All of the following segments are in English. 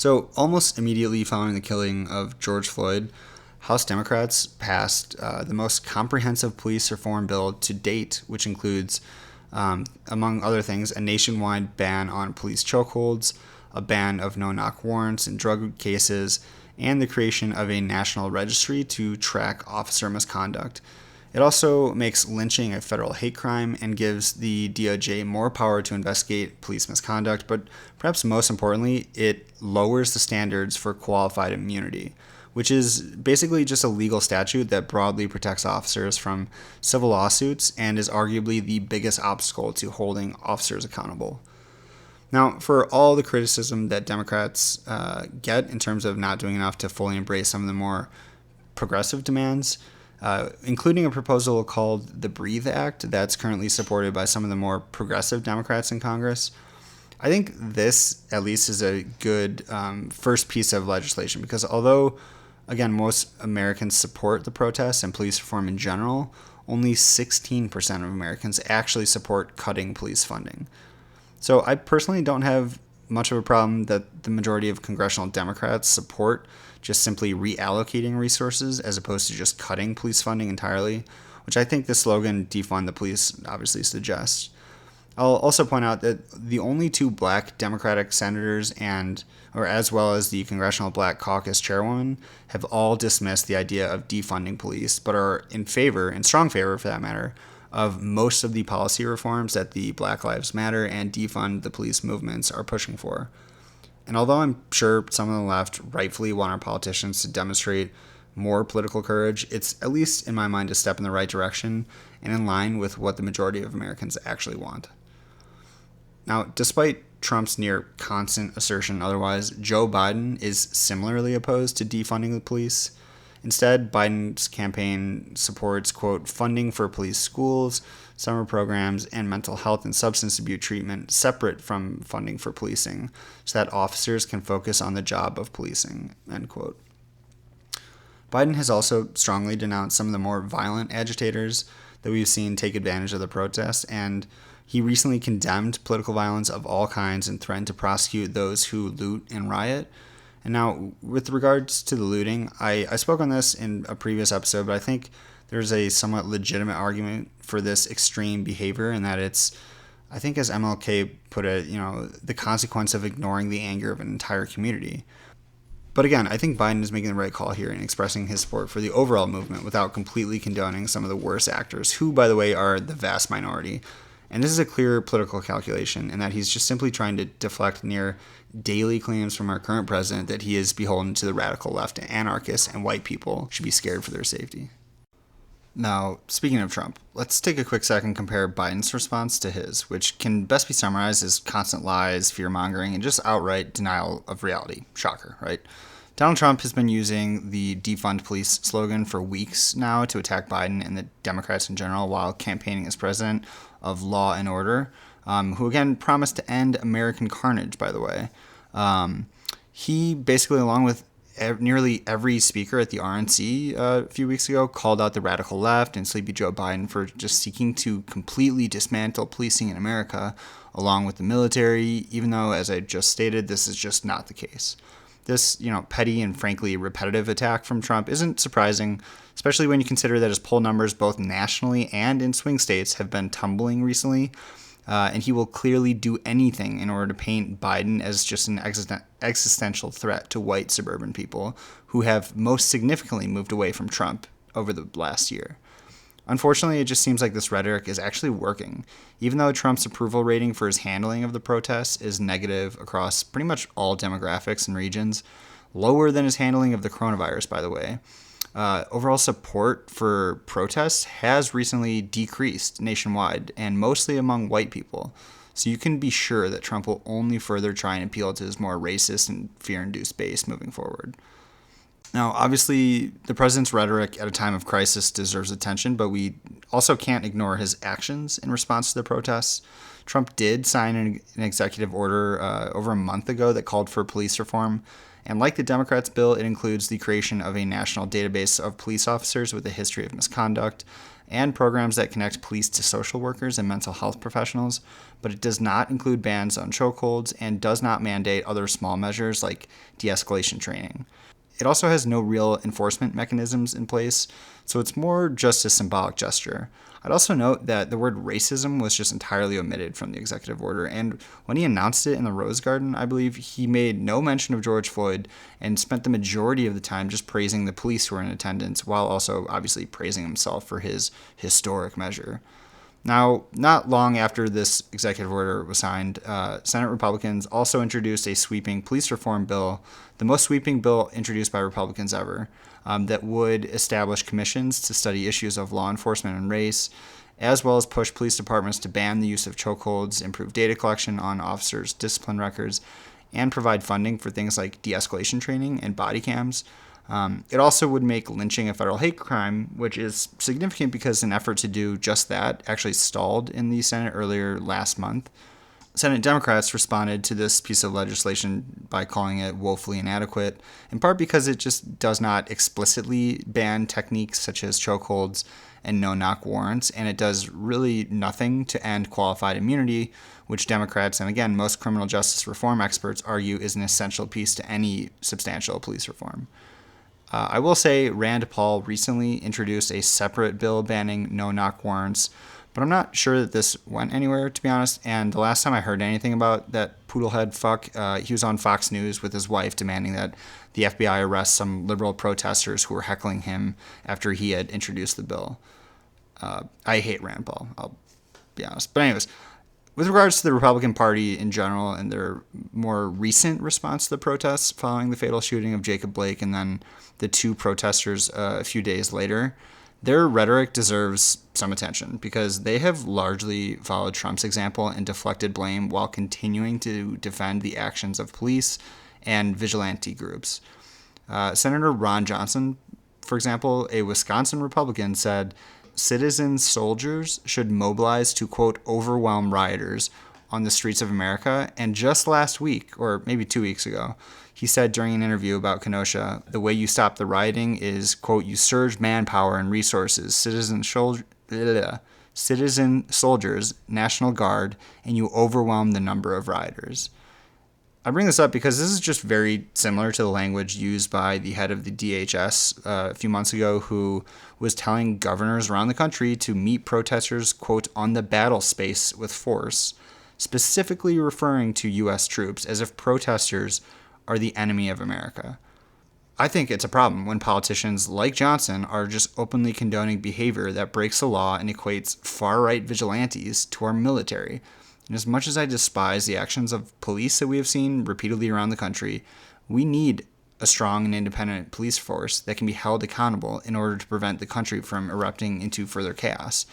So, almost immediately following the killing of George Floyd, House Democrats passed the most comprehensive police reform bill to date, which includes, among other things, a nationwide ban on police chokeholds, a ban of no-knock warrants in drug cases, and the creation of a national registry to track officer misconduct. It also makes lynching a federal hate crime and gives the DOJ more power to investigate police misconduct, but perhaps most importantly, it lowers the standards for qualified immunity, which is basically just a legal statute that broadly protects officers from civil lawsuits and is arguably the biggest obstacle to holding officers accountable. Now, for all the criticism that Democrats get in terms of not doing enough to fully embrace some of the more progressive demands, including a proposal called the Breathe Act that's currently supported by some of the more progressive Democrats in Congress, I think this at least is a good first piece of legislation because although, again, most Americans support the protests and police reform in general, only 16% of Americans actually support cutting police funding. So I personally don't have much of a problem that the majority of congressional Democrats support just simply reallocating resources as opposed to just cutting police funding entirely, which I think the slogan "defund the police" obviously suggests. I'll also point out that the only two black Democratic senators or as well as the Congressional Black Caucus chairwoman have all dismissed the idea of defunding police, but are in strong favor for that matter, of most of the policy reforms that the Black Lives Matter and defund the police movements are pushing for. And although I'm sure some of the left rightfully want our politicians to demonstrate more political courage, it's at least in my mind a step in the right direction and in line with what the majority of Americans actually want. Now, despite Trump's near constant assertion otherwise, Joe Biden is similarly opposed to defunding the police. Instead, Biden's campaign supports, quote, funding for police schools, summer programs, and mental health and substance abuse treatment separate from funding for policing so that officers can focus on the job of policing, end quote. Biden has also strongly denounced some of the more violent agitators that we've seen take advantage of the protests, and he recently condemned political violence of all kinds and threatened to prosecute those who loot and riot. And now, with regards to the looting, I spoke on this in a previous episode, but I think there's a somewhat legitimate argument for this extreme behavior, and that it's, I think as MLK put it, the consequence of ignoring the anger of an entire community. But again, I think Biden is making the right call here in expressing his support for the overall movement without completely condoning some of the worst actors, who, by the way, are the vast minority. And this is a clear political calculation in that he's just simply trying to deflect near daily claims from our current president that he is beholden to the radical left anarchists and white people should be scared for their safety. Now, speaking of Trump, let's take a quick second and compare Biden's response to his, which can best be summarized as constant lies, fear-mongering, and just outright denial of reality. Shocker, right? Donald Trump has been using the defund police slogan for weeks now to attack Biden and the Democrats in general while campaigning as president of law and order, who again promised to end American carnage, by the way. He basically, along with nearly every speaker at the RNC a few weeks ago, called out the radical left and Sleepy Joe Biden for just seeking to completely dismantle policing in America, along with the military, even though, as I just stated, this is just not the case. This, petty and frankly repetitive attack from Trump isn't surprising, especially when you consider that his poll numbers both nationally and in swing states have been tumbling recently, and he will clearly do anything in order to paint Biden as just an existential threat to white suburban people who have most significantly moved away from Trump over the last year. Unfortunately, it just seems like this rhetoric is actually working, even though Trump's approval rating for his handling of the protests is negative across pretty much all demographics and regions, lower than his handling of the coronavirus, by the way. Overall support for protests has recently decreased nationwide, and mostly among white people. So you can be sure that Trump will only further try and appeal to his more racist and fear-induced base moving forward. Now, obviously, the president's rhetoric at a time of crisis deserves attention, but we also can't ignore his actions in response to the protests. Trump did sign an executive order over a month ago that called for police reform. And like the Democrats' bill, it includes the creation of a national database of police officers with a history of misconduct and programs that connect police to social workers and mental health professionals, but it does not include bans on chokeholds and does not mandate other small measures like de-escalation training. It also has no real enforcement mechanisms in place, so it's more just a symbolic gesture. I'd also note that the word racism was just entirely omitted from the executive order, and when he announced it in the Rose Garden, I believe he made no mention of George Floyd and spent the majority of the time just praising the police who were in attendance, while also obviously praising himself for his historic measure. Now, not long after this executive order was signed, Senate Republicans also introduced a sweeping police reform bill, the most sweeping bill introduced by Republicans ever, that would establish commissions to study issues of law enforcement and race, as well as push police departments to ban the use of chokeholds, improve data collection on officers' discipline records, and provide funding for things like de-escalation training and body cams. It also would make lynching a federal hate crime, which is significant because an effort to do just that actually stalled in the Senate earlier last month. Senate Democrats responded to this piece of legislation by calling it woefully inadequate, in part because it just does not explicitly ban techniques such as chokeholds and no-knock warrants, and it does really nothing to end qualified immunity, which Democrats and, again, most criminal justice reform experts argue is an essential piece to any substantial police reform. I will say Rand Paul recently introduced a separate bill banning no-knock warrants, but I'm not sure that this went anywhere, to be honest. And the last time I heard anything about that poodlehead fuck, he was on Fox News with his wife demanding that the FBI arrest some liberal protesters who were heckling him after he had introduced the bill. I hate Rand Paul, I'll be honest. But anyways, with regards to the Republican Party in general and their more recent response to the protests following the fatal shooting of Jacob Blake and then the two protesters a few days later, their rhetoric deserves some attention because they have largely followed Trump's example and deflected blame while continuing to defend the actions of police and vigilante groups. Senator Ron Johnson, for example, a Wisconsin Republican, said citizen soldiers should mobilize to, quote, overwhelm rioters on the streets of America. And just last week, or maybe 2 weeks ago, he said during an interview about Kenosha, the way you stop the rioting is, quote, you surge manpower and resources, citizen soldiers, National Guard, and you overwhelm the number of rioters. I bring this up because this is just very similar to the language used by the head of the DHS a few months ago, who was telling governors around the country to meet protesters, quote, on the battle space with force, specifically referring to U.S. troops as if protesters are the enemy of America. I think it's a problem when politicians like Johnson are just openly condoning behavior that breaks the law and equates far-right vigilantes to our military. And as much as I despise the actions of police that we have seen repeatedly around the country, we need a strong and independent police force that can be held accountable in order to prevent the country from erupting into further chaos.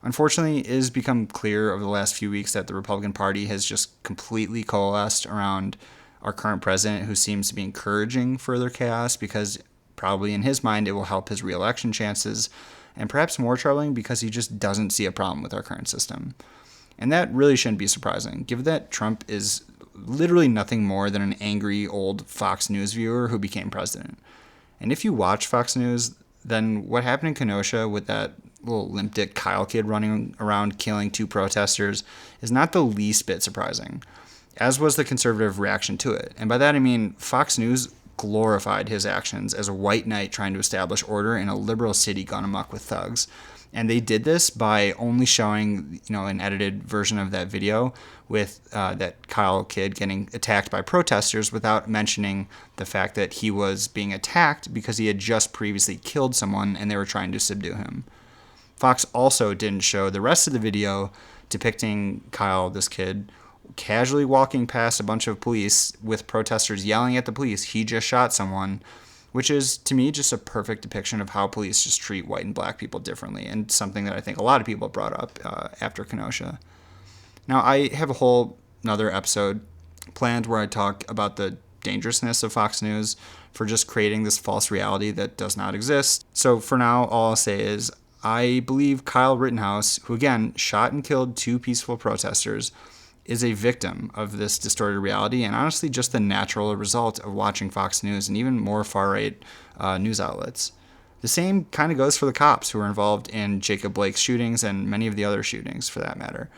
Unfortunately, it has become clear over the last few weeks that the Republican Party has just completely coalesced around our current president, who seems to be encouraging further chaos because probably in his mind it will help his re-election chances, and perhaps more troubling because he just doesn't see a problem with our current system. And that really shouldn't be surprising, given that Trump is literally nothing more than an angry old Fox News viewer who became president. And if you watch Fox News, then what happened in Kenosha with that little limp dick Kyle kid running around killing two protesters is not the least bit surprising, as was the conservative reaction to it. And by that I mean Fox News glorified his actions as a white knight trying to establish order in a liberal city gone amok with thugs. And they did this by only showing, an edited version of that video with that Kyle kid getting attacked by protesters without mentioning the fact that he was being attacked because he had just previously killed someone and they were trying to subdue him. Fox also didn't show the rest of the video depicting Kyle, this kid, casually walking past a bunch of police with protesters yelling at the police, he just shot someone, which is, to me, just a perfect depiction of how police just treat white and black people differently, and something that I think a lot of people brought up after Kenosha. Now, I have a whole another episode planned where I talk about the dangerousness of Fox News for just creating this false reality that does not exist. So for now, all I'll say is I believe Kyle Rittenhouse, who again shot and killed two peaceful protesters, is a victim of this distorted reality and honestly just the natural result of watching Fox News and even more far-right news outlets. The same kind of goes for the cops who were involved in Jacob Blake's shootings and many of the other shootings for that matter.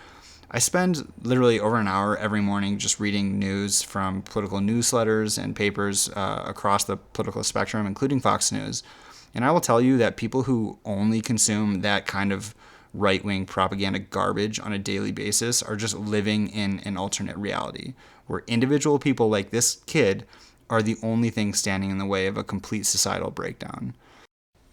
I spend literally over an hour every morning just reading news from political newsletters and papers across the political spectrum, including Fox News. And I will tell you that people who only consume that kind of right-wing propaganda garbage on a daily basis are just living in an alternate reality, where individual people like this kid are the only thing standing in the way of a complete societal breakdown.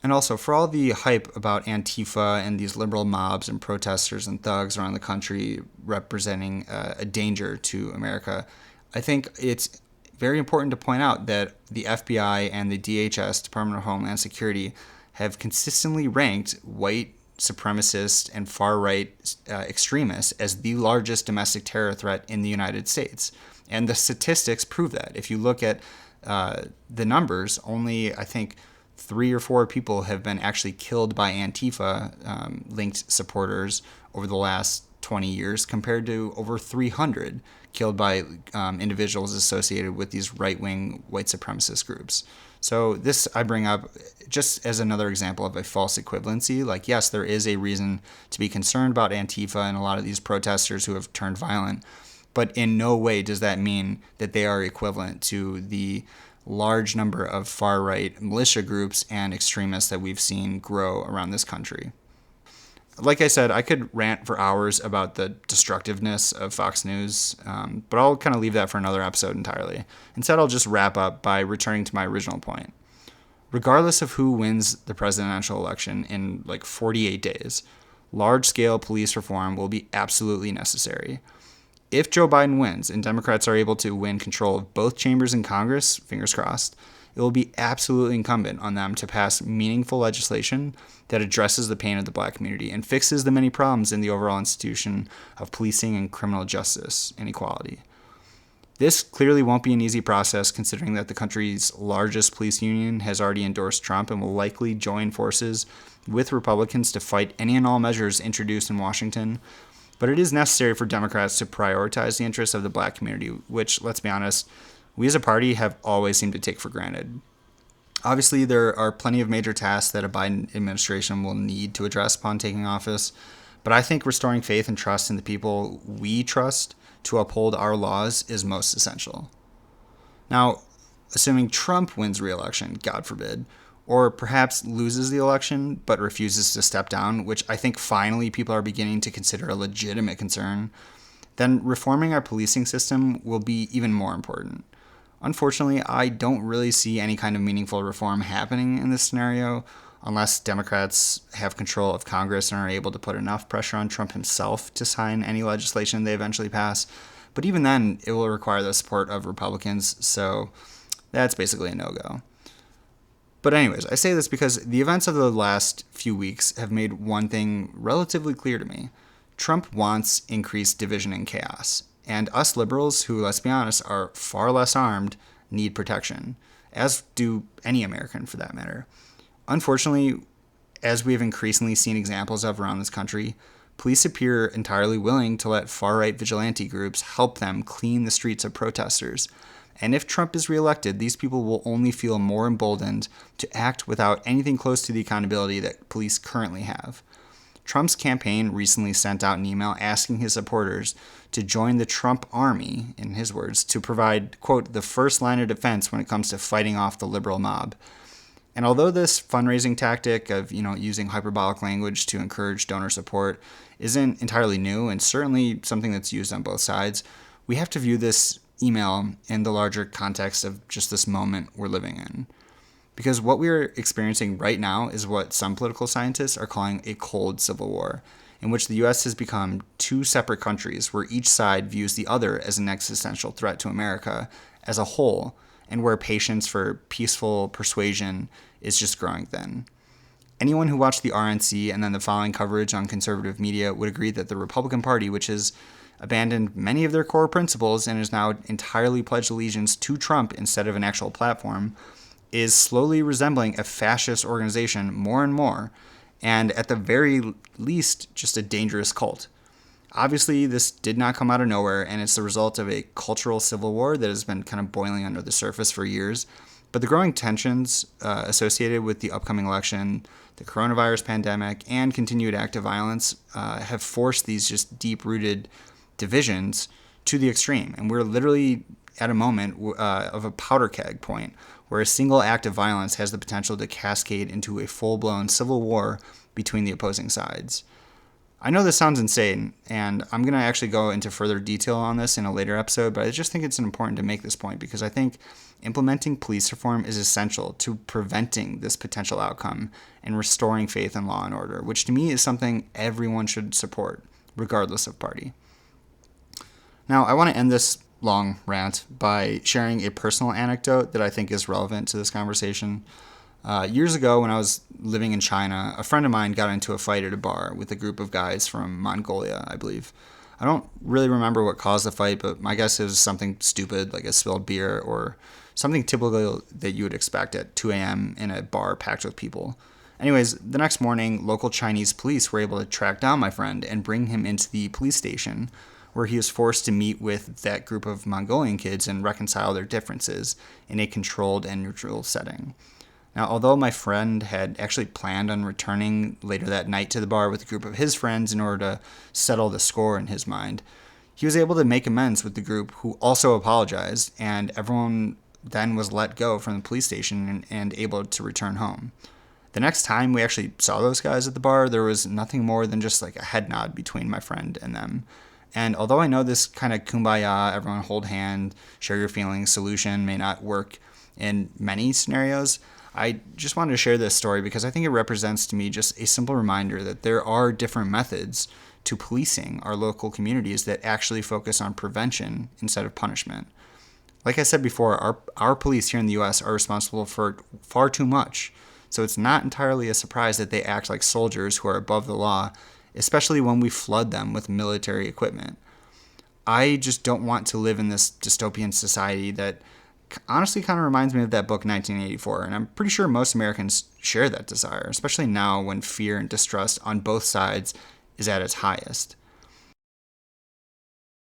And also, for all the hype about Antifa and these liberal mobs and protesters and thugs around the country representing a danger to America, I think it's very important to point out that the FBI and the DHS, Department of Homeland Security, have consistently ranked white supremacist and far-right extremists as the largest domestic terror threat in the United States. And the statistics prove that. If you look at the numbers, only, I think, 3 or 4 people have been actually killed by Antifa linked supporters over the last 20 years, compared to over 300 killed by individuals associated with these right-wing white supremacist groups. So this I bring up just as another example of a false equivalency. Like, yes, there is a reason to be concerned about Antifa and a lot of these protesters who have turned violent, but in no way does that mean that they are equivalent to the large number of far-right militia groups and extremists that we've seen grow around this country. Like I said, I could rant for hours about the destructiveness of Fox News, but I'll kind of leave that for another episode entirely. Instead, I'll just wrap up by returning to my original point. Regardless of who wins the presidential election in like 48 days, large-scale police reform will be absolutely necessary. If Joe Biden wins and Democrats are able to win control of both chambers in Congress, fingers crossed, it will be absolutely incumbent on them to pass meaningful legislation that addresses the pain of the black community and fixes the many problems in the overall institution of policing and criminal justice and equality. This clearly won't be an easy process, considering that the country's largest police union has already endorsed Trump and will likely join forces with Republicans to fight any and all measures introduced in Washington. But it is necessary for Democrats to prioritize the interests of the black community, which, let's be honest, we as a party have always seemed to take for granted. Obviously, there are plenty of major tasks that a Biden administration will need to address upon taking office, but I think restoring faith and trust in the people we trust to uphold our laws is most essential. Now, assuming Trump wins re-election, God forbid, or perhaps loses the election but refuses to step down, which I think finally people are beginning to consider a legitimate concern, then reforming our policing system will be even more important. Unfortunately, I don't really see any kind of meaningful reform happening in this scenario unless Democrats have control of Congress and are able to put enough pressure on Trump himself to sign any legislation they eventually pass. But even then, it will require the support of Republicans, so that's basically a no-go. But anyways, I say this because the events of the last few weeks have made one thing relatively clear to me. Trump wants increased division and chaos. And us liberals, who, let's be honest, are far less armed, need protection, as do any American for that matter. Unfortunately, as we have increasingly seen examples of around this country, police appear entirely willing to let far-right vigilante groups help them clean the streets of protesters. And if Trump is reelected, these people will only feel more emboldened to act without anything close to the accountability that police currently have. Trump's campaign recently sent out an email asking his supporters to join the Trump army, in his words, to provide, quote, the first line of defense when it comes to fighting off the liberal mob. And although this fundraising tactic of, using hyperbolic language to encourage donor support isn't entirely new and certainly something that's used on both sides, we have to view this email in the larger context of just this moment we're living in. Because what we're experiencing right now is what some political scientists are calling a cold civil war, in which the U.S. has become two separate countries where each side views the other as an existential threat to America as a whole, and where patience for peaceful persuasion is just growing thin. Anyone who watched the RNC and then the following coverage on conservative media would agree that the Republican Party, which has abandoned many of their core principles and is now entirely pledged allegiance to Trump instead of an actual platform, is slowly resembling a fascist organization more and more, and at the very least, just a dangerous cult. Obviously, this did not come out of nowhere, and it's the result of a cultural civil war that has been kind of boiling under the surface for years, But the growing tensions associated with the upcoming election, the coronavirus pandemic, and continued active violence have forced these just deep-rooted divisions to the extreme. And we're literally at a moment of a powder keg point where a single act of violence has the potential to cascade into a full-blown civil war between the opposing sides. I know this sounds insane, and I'm going to actually go into further detail on this in a later episode, but I just think it's important to make this point because I think implementing police reform is essential to preventing this potential outcome and restoring faith in law and order, which to me is something everyone should support, regardless of party. Now, I want to end this long rant by sharing a personal anecdote that I think is relevant to this conversation. Years ago, when I was living in China, a friend of mine got into a fight at a bar with a group of guys from Mongolia, I believe. I don't really remember what caused the fight, but my guess is something stupid like a spilled beer or something typical that you would expect at 2 a.m. in a bar packed with people. Anyways, the next morning, local Chinese police were able to track down my friend and bring him into the police station, where he was forced to meet with that group of Mongolian kids and reconcile their differences in a controlled and neutral setting. Now, although my friend had actually planned on returning later that night to the bar with a group of his friends in order to settle the score in his mind, he was able to make amends with the group, who also apologized, and everyone then was let go from the police station and able to return home. The next time we actually saw those guys at the bar, there was nothing more than just like a head nod between my friend and them. And although I know this kind of kumbaya, everyone hold hand, share your feelings, solution may not work in many scenarios, I just wanted to share this story because I think it represents to me just a simple reminder that there are different methods to policing our local communities that actually focus on prevention instead of punishment. Like I said before, our police here in the U.S. are responsible for far too much, so it's not entirely a surprise that they act like soldiers who are above the law, especially when we flood them with military equipment. I just don't want to live in this dystopian society that honestly kind of reminds me of that book 1984, and I'm pretty sure most Americans share that desire, especially now when fear and distrust on both sides is at its highest.